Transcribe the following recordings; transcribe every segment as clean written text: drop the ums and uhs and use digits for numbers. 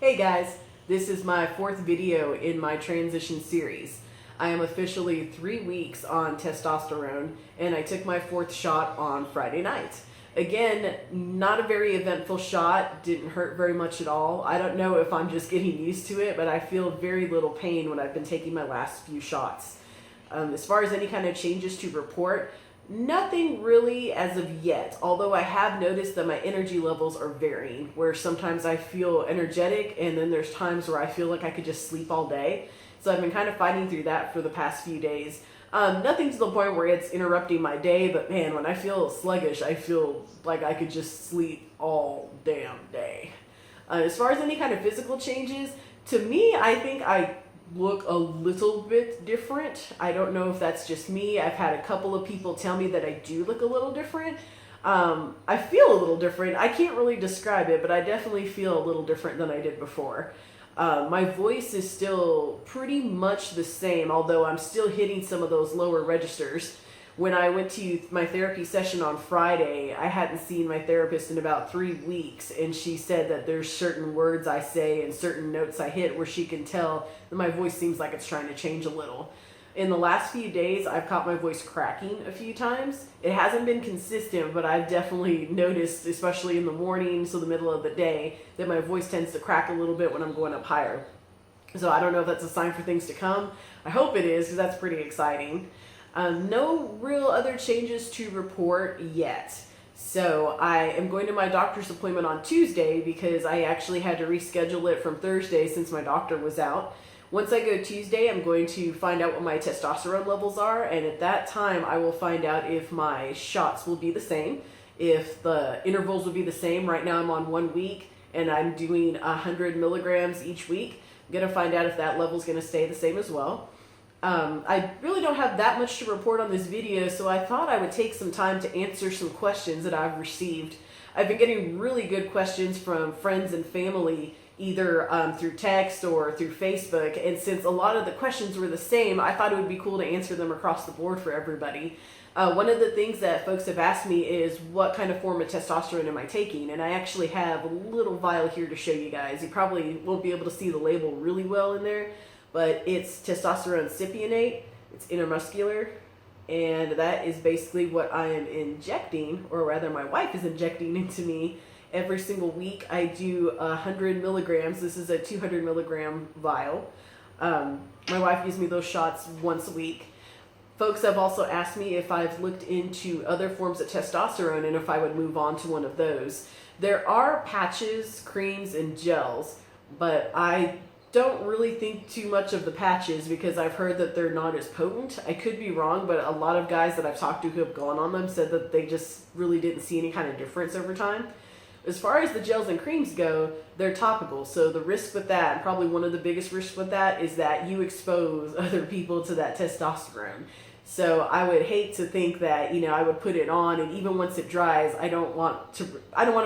Hey guys, this is my fourth video in my transition series. I am officially 3 weeks on testosterone and I took my fourth shot on Friday night. Again, not a very eventful shot, didn't hurt very much at all. I don't know if I'm just getting used to it, but I feel very little pain when I've been taking my last few shots. As far as any kind of changes to report, nothing really as of yet, although I have noticed that my energy levels are varying, where sometimes I feel energetic and then there's times where I feel like I could just sleep all day. So I've been kind of fighting through that for the past few days. Nothing to the point where it's interrupting my day, but man, when I feel sluggish, I feel like I could just sleep all damn day. As far as any kind of physical changes, to me, I think I look a little bit different. I don't know if that's just me. I've had a couple of people tell me that I do look a little different. I feel a little different. I can't really describe it, but I definitely feel a little different than I did before. My voice is still pretty much the same, although I'm still hitting some of those lower registers. When I went to my therapy session on Friday, I hadn't seen my therapist in about 3 weeks, and she said that there's certain words I say and certain notes I hit where she can tell that my voice seems like it's trying to change a little. In the last few days, I've caught my voice cracking a few times. It hasn't been consistent, but I've definitely noticed, especially in the morning, so the middle of the day, that my voice tends to crack a little bit when I'm going up higher. So I don't know if that's a sign for things to come. I hope it is, because that's pretty exciting. No real other changes to report yet. So I am going to my doctor's appointment on Tuesday because I actually had to reschedule it from Thursday since my doctor was out. Once I go Tuesday, I'm going to find out what my testosterone levels are, and at that time I will find out if my shots will be the same, if the intervals will be the same. Right now I'm on 1 week and I'm doing 100 milligrams each week. I'm going to find out if that level is going to stay the same as well. I really don't have that much to report on this video, so I thought I would take some time to answer some questions that I've received. I've been getting really good questions from friends and family, either through text or through Facebook, and since a lot of the questions were the same, I thought it would be cool to answer them across the board for everybody. One of the things that folks have asked me is what kind of form of testosterone am I taking, and I actually have a little vial here to show you guys. You probably won't be able to see the label really well in there, but it's testosterone cypionate, it's intramuscular, and that is basically what I am injecting, or rather my wife is injecting into me every single week. I do 100 milligrams. This is a 200 milligram vial. My wife gives me those shots once a week. Folks have also asked me if I've looked into other forms of testosterone and if I would move on to one of those. There are patches, creams, and gels, but I don't really think too much of the patches because I've heard that they're not as potent. I could be wrong, but a lot of guys that I've talked to who have gone on them said that they just really didn't see any kind of difference over time. As far as the gels and creams go, they're topical, so the risk with that, and probably one of the biggest risks with that, is that you expose other people to that testosterone. So I would hate to think that, I would put it on, and even once it dries, I don't want to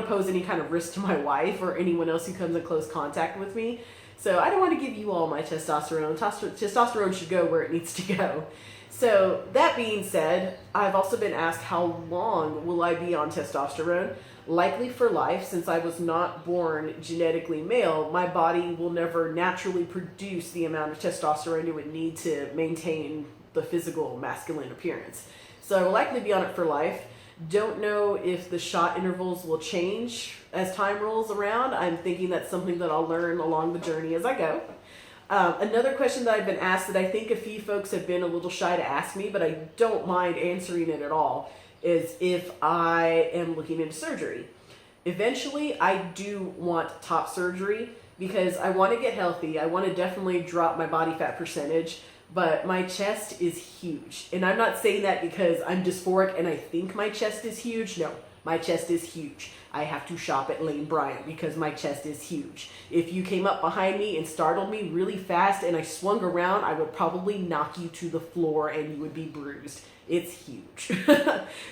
pose any kind of risk to my wife or anyone else who comes in close contact with me. So I don't want to give you all my testosterone. Testosterone should go where it needs to go. So that being said, I've also been asked how long will I be on testosterone? Likely for life. Since I was not born genetically male, my body will never naturally produce the amount of testosterone it would need to maintain the physical masculine appearance. So I will likely be on it for life. Don't know if the shot intervals will change as time rolls around. I'm thinking that's something that I'll learn along the journey as I go. Another question that I've been asked that I think a few folks have been a little shy to ask me, but I don't mind answering it at all, is if I am looking into surgery. Eventually, I do want top surgery because I want to get healthy. I want to definitely drop my body fat percentage, but my chest is huge. And I'm not saying that because I'm dysphoric and I think my chest is huge. No, my chest is huge. I have to shop at Lane Bryant because my chest is huge. If you came up behind me and startled me really fast and I swung around, I would probably knock you to the floor and you would be bruised. It's huge.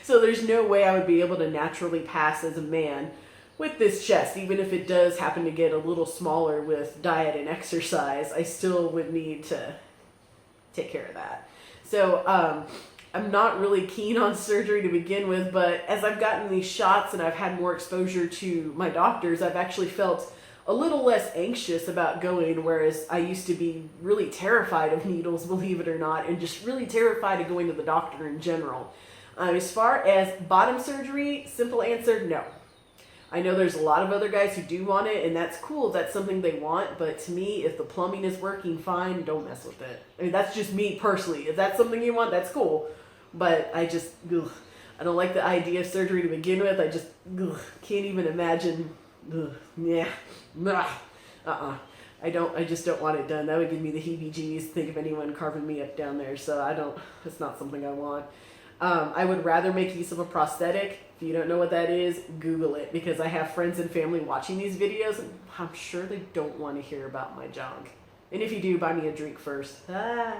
So there's no way I would be able to naturally pass as a man with this chest. Even if it does happen to get a little smaller with diet and exercise, I still would need to take care of that. So I'm not really keen on surgery to begin with, but as I've gotten these shots and I've had more exposure to my doctors, I've actually felt a little less anxious about going, whereas I used to be really terrified of needles, believe it or not, and just really terrified of going to the doctor in general. As far as bottom surgery, simple answer, no. I know there's a lot of other guys who do want it, and that's cool if that's something they want, but to me, if the plumbing is working fine, don't mess with it. I mean, that's just me personally. If that's something you want, that's cool. But I just, I don't like the idea of surgery to begin with. I just can't even imagine. I just don't want it done. That would give me the heebie-jeebies to think of anyone carving me up down there, so it's not something I want. I would rather make use of a prosthetic. If you don't know what that is, Google it, because I have friends and family watching these videos, and I'm sure they don't want to hear about my junk. And if you do, buy me a drink first.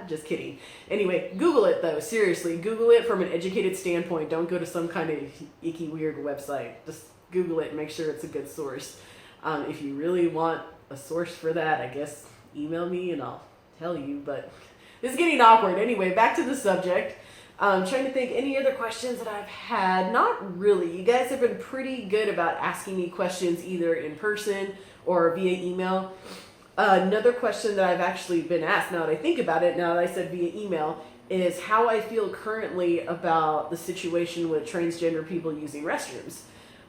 Just kidding. Anyway, Google it though, seriously. Google it from an educated standpoint. Don't go to some kind of icky, weird website. Just Google it and make sure it's a good source. If you really want a source for that, I guess email me and I'll tell you, but this is getting awkward. Anyway, back to the subject. Trying to think any other questions that I've had. Not really. You guys have been pretty good about asking me questions either in person or via email. Another question that I've actually been asked, now that I think about it, now that I said via email, is how I feel currently about the situation with transgender people using restrooms.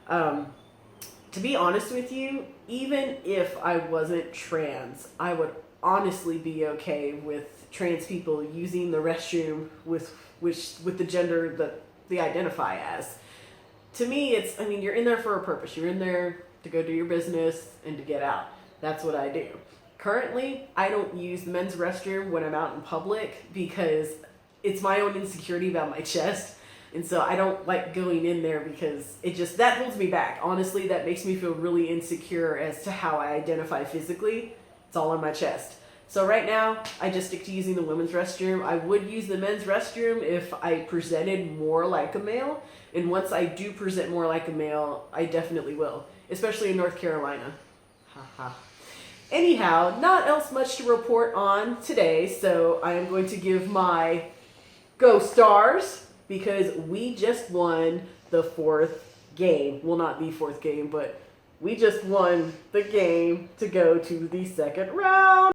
To be honest with you, even if I wasn't trans, I would honestly be okay with trans people using the restroom with the gender that they identify as. To me, you're in there for a purpose. You're in there to go do your business and to get out. That's what I do. Currently, I don't use the men's restroom when I'm out in public because it's my own insecurity about my chest. And so I don't like going in there because that holds me back. Honestly, that makes me feel really insecure as to how I identify physically. It's all on my chest. So right now, I just stick to using the women's restroom. I would use the men's restroom if I presented more like a male. And once I do present more like a male, I definitely will. Especially in North Carolina. Haha. Anyhow, not else much to report on today. So I am going to give my Go Stars because we just won the 4th game. Well, not the 4th game, but we just won the game to go to the 2nd round.